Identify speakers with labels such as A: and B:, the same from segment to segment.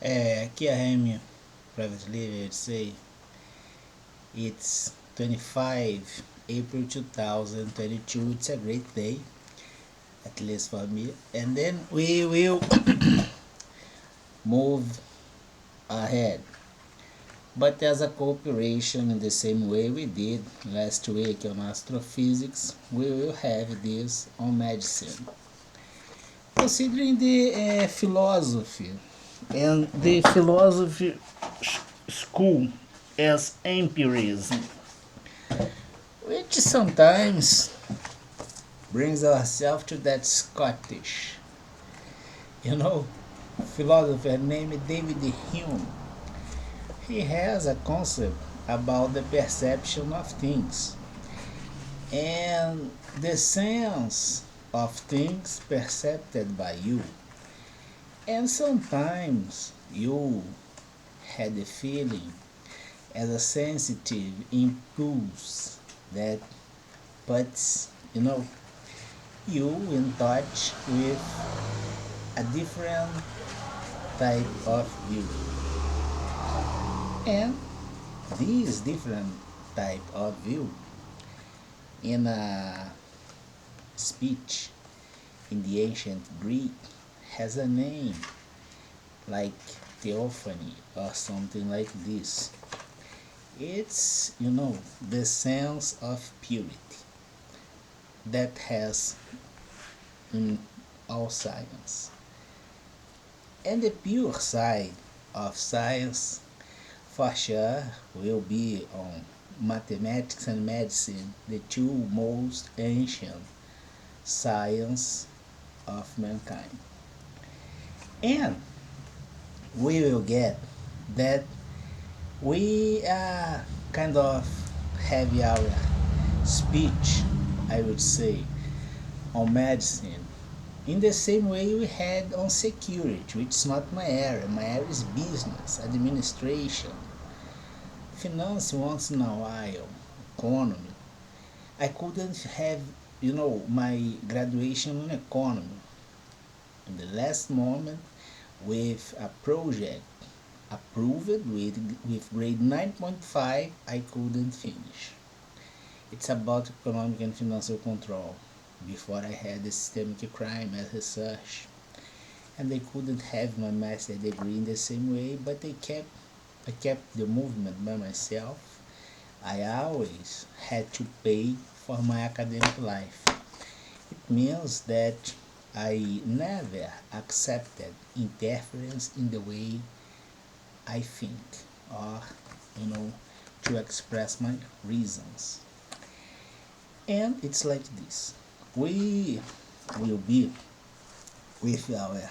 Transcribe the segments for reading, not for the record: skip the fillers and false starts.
A: Aqui a Remy Private Leader say it's 25 April 2022. It's a great day, at least for me. And then we will move ahead. But as a cooperation in the same way we did last week on astrophysics, we will have this on medicine. Considering the philosophy and the philosophy school as empirism, which sometimes brings ourselves to that Scottish, philosopher named David Hume. He has a concept about the perception of things and the sense of things perceived by you. And sometimes you had a feeling as a sensitive impulse that puts, you in touch with a different type of view. And this different type of view in a speech in the ancient Greek has a name like theophany or something like this. It's, the sense of purity that has in all science. And the pure side of science for sure will be on mathematics and medicine, the two most ancient science of mankind. And we will get that we kind of have our speech, I would say, on medicine in the same way we had on security, which is not my area. My area is business, administration, finance once in a while, economy. I couldn't have, my graduation in economy in the last moment with a project approved with grade 9.5. I couldn't finish. It's about economic and financial control. Before I had the systemic crime as research, and I couldn't have my master degree in the same way, but I kept the movement by myself. I always had to pay for my academic life. It means that I never accepted interference in the way I think or, to express my reasons. And it's like this. We will be with our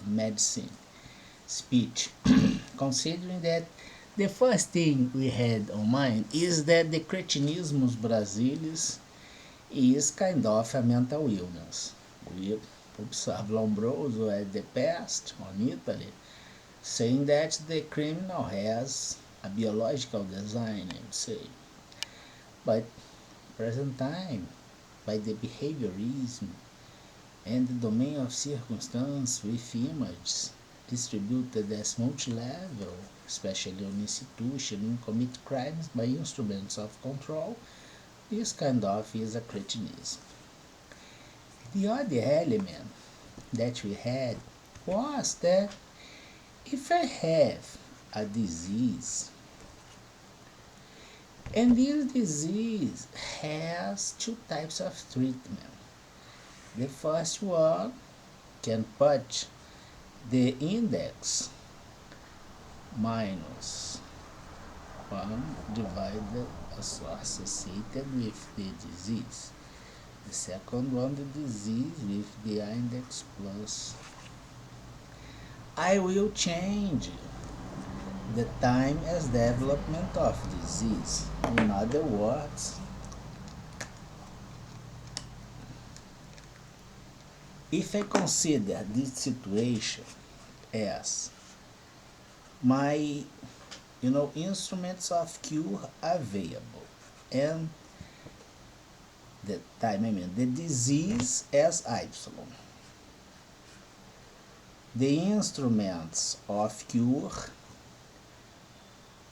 A: medicine speech, considering that the first thing we had on mind is that the cretinismus brasilis is kind of a mental illness. We observe Lombroso at the past on Italy, saying that the criminal has a biological design, I would say. But present time, by the behaviorism and the domain of circumstance with images distributed as multi-level, especially on institutions, commit crimes by instruments of control, this kind of is a cretinism. The other element that we had was that if I have a disease, and this disease has two types of treatment. The first one can put the index minus 1 divided associated with the disease. The second one, the disease with the index plus. I will change the time as development of disease. In other words, if I consider this situation as my, instruments of cure available, and the time, the disease as y, the instruments of cure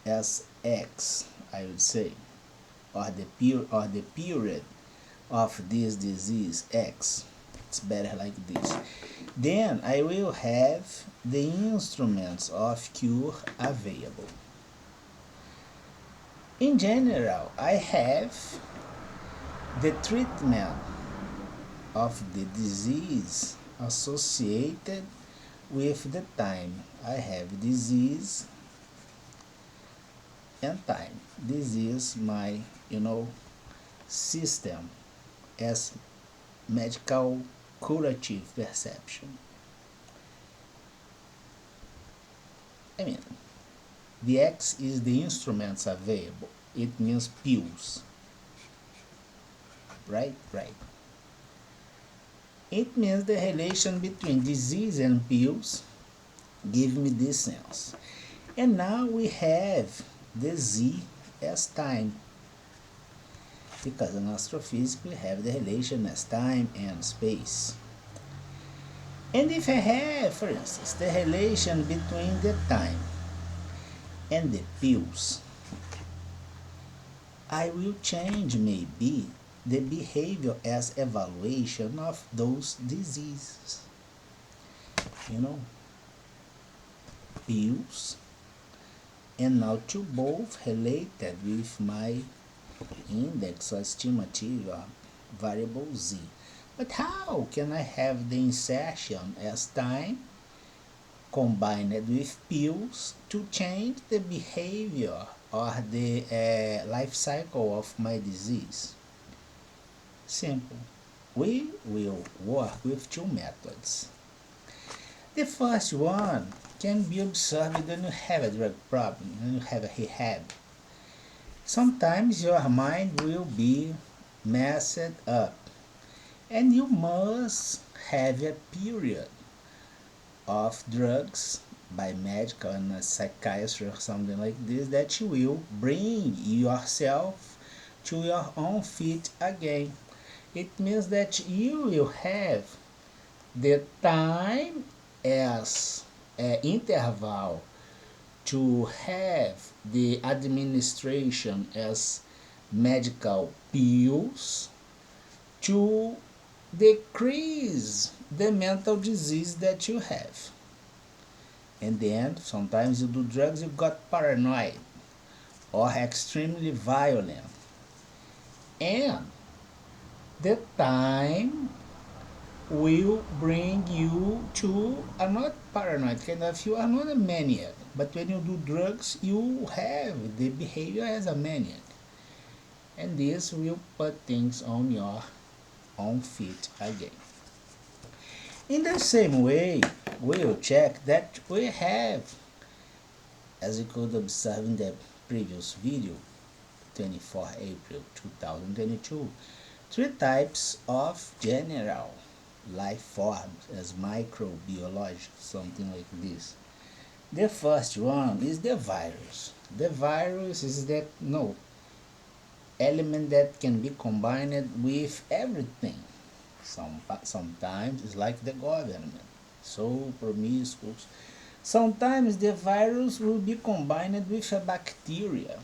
A: as X, I would say, or the period of this disease X. It's better like this. Then I will have the instruments of cure available. In general, I have the treatment of the disease associated with the time. I have disease and time. This is my, system as medical curative perception. I mean, the X is the instruments available. It means pills. Right? Right. It means the relation between disease and pills give me this sense. And now we have the Z as time. Because in astrophysics we have the relation as time and space. And if I have, for instance, the relation between the time and the pills, I will change maybe the behavior as evaluation of those diseases. Pills and now to both related with my index or estimative variable Z. But how can I have the insertion as time combined with pills to change the behavior or the life cycle of my disease? Simple. We will work with two methods. The first one can be observed when you have a drug problem, when you have a rehab. Sometimes your mind will be messed up and you must have a period of drugs by medical and a psychiatrist or something like this that you will bring yourself to your own feet again. It means that you will have the time as an interval to have the administration as medical pills to decrease the mental disease that you have. And then sometimes you do drugs, you got paranoid or extremely violent. And the time will bring you to a not paranoid kind of, you are not a maniac, but when you do drugs you have the behavior as a maniac, and this will put things on your own feet again. In the same way, we will check that we have, as you could observe in the previous video, 24 April 2022, three types of general life forms as microbiological, something like this. The first one is the virus. The virus is that element that can be combined with everything. Sometimes it's like the government, so promiscuous. Sometimes the virus will be combined with a bacteria.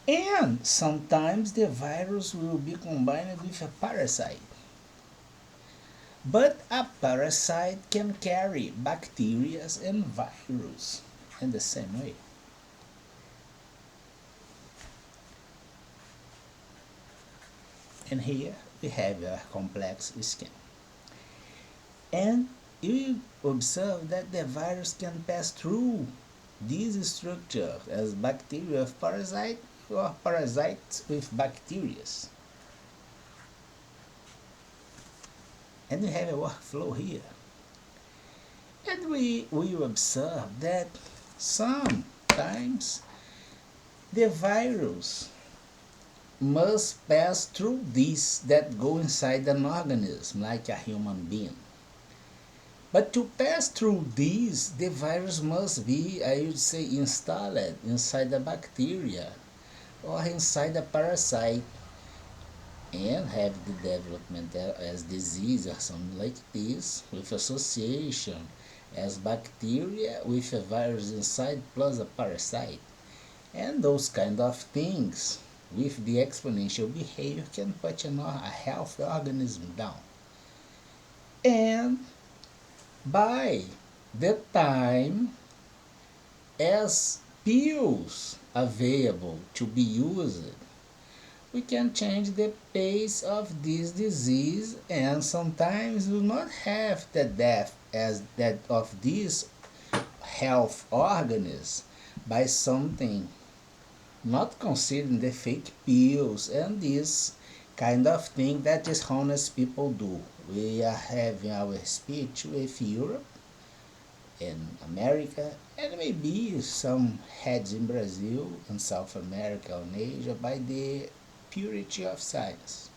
A: And sometimes the virus will be combined with a parasite. But a parasite can carry bacteria and virus in the same way. And here we have a complex scheme. And you observe that the virus can pass through these structures as bacteria of parasite or parasites with bacteria. And we have a workflow here. And we will observe that sometimes the virus must pass through these that go inside an organism, like a human being. But to pass through these, the virus must be, I would say, installed inside the bacteria or inside the parasite. and have the development as disease or something like this with association as bacteria with a virus inside plus a parasite, and those kind of things with the exponential behavior can put a healthy organism down. And by the time as pills available to be used, we can change the pace of this disease and sometimes will not have the death as that of this health organism by something not considering the fake pills and this kind of thing that dishonest people do. We are having our speech with Europe and America and maybe some heads in Brazil and South America and Asia by the purity of science,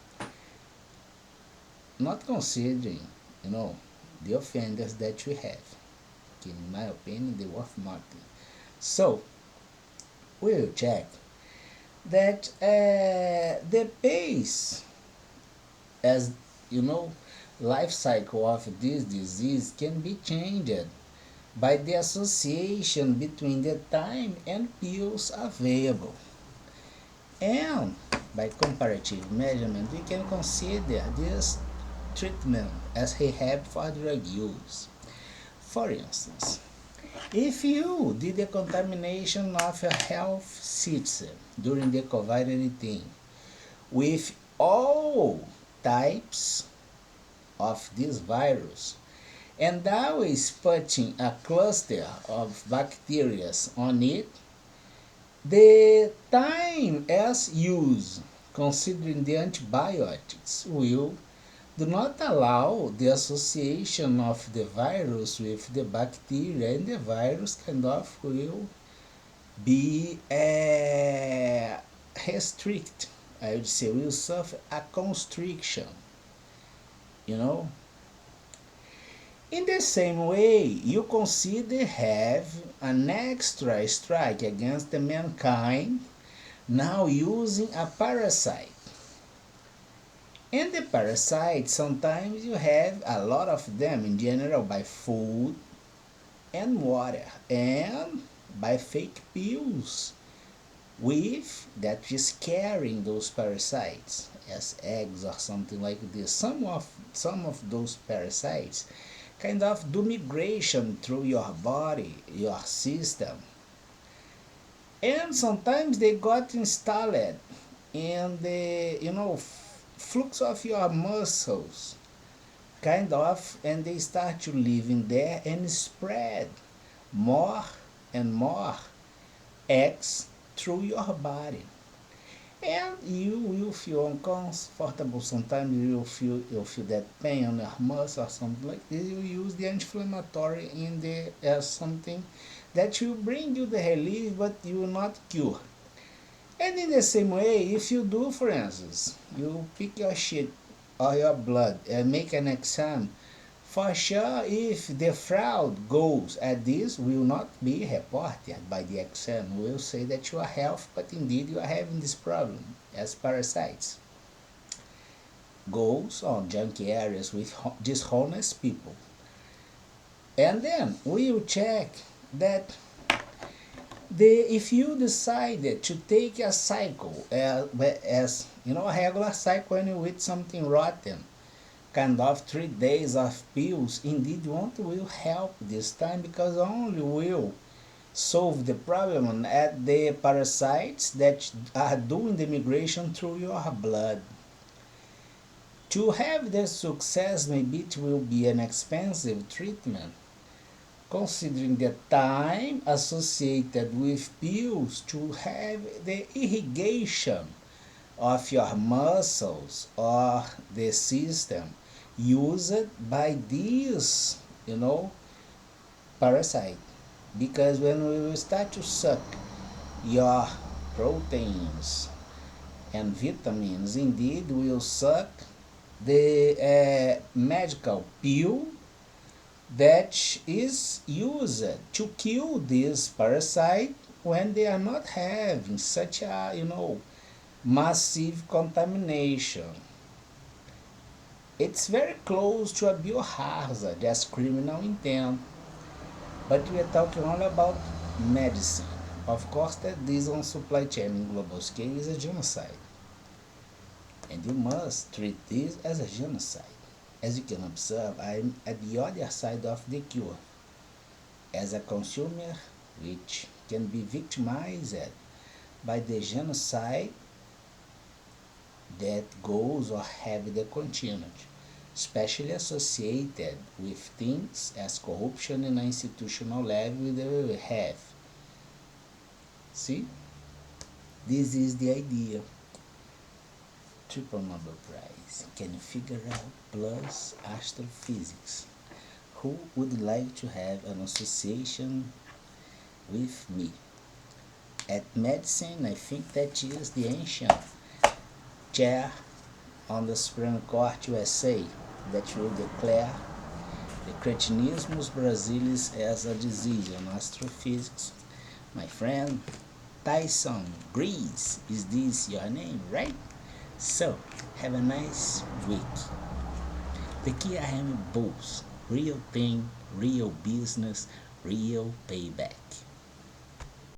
A: not considering, the offenders that we have. In my opinion, they worth nothing. So we'll check that the pace as life cycle of this disease can be changed by the association between the time and pills available. And by comparative measurement, we can consider this treatment as rehab for drug use. For instance, if you did a contamination of a health system during the COVID-19 with all types of this virus, and now is putting a cluster of bacteria on it, the time as used considering the antibiotics will do not allow the association of the virus with the bacteria, and the virus kind of will be restrict. I would say will suffer a constriction, you know. In the same way, you consider have an extra strike against the mankind now using a parasite. And the parasites, sometimes you have a lot of them in general by food and water and by fake pills with that is carrying those parasites as eggs or something like this. Some of those parasites kind of do migration through your body, your system, and sometimes they got installed in the flux of your muscles kind of, and they start to live in there and spread more and more eggs through your body, and you will feel uncomfortable. Sometimes you'll feel that pain on your muscle or something like this. You use the anti-inflammatory in the as something that will bring you the relief, but you will not cure. And in the same way, if you do, for instance, you pick your shit or your blood and make an exam, for sure, if the fraud goes at this, will not be reported by the exam. Will say that you are healthy, but indeed you are having this problem as parasites. Goes on junky areas with dishonest people. And then we will check that if you decided to take a cycle as a regular cycle and you eat something rotten, kind of 3 days of pills, indeed won't will help this time because only will solve the problem at the parasites that are doing the migration through your blood. To have the success, maybe it will be an expensive treatment considering the time associated with pills to have the irrigation of your muscles or the system used by this, parasite. Because when we will start to suck your proteins and vitamins, indeed will suck the medical pill that is used to kill this parasite when they are not having such a Massive contamination. It's very close to a biohazard as criminal intent, but we are talking all about medicine. Of course, that this on supply chain in global scale is a genocide, and you must treat this as a genocide. As you can observe, I'm at the other side of the cure. As a consumer, which can be victimized by the genocide that goes or have the continued, especially associated with things as corruption in an institutional level that we have. See, this is the idea. Triple Nobel Prize. Can you figure out plus astrophysics? Who would like to have an association with me? At medicine, I think that is the ancient chair on the Supreme Court USA that will declare the cretinismus brasilis as a disease on astrophysics. My friend Tyson Grease, is this your name, right? So, have a nice week. The key I am both real thing, real business, real payback.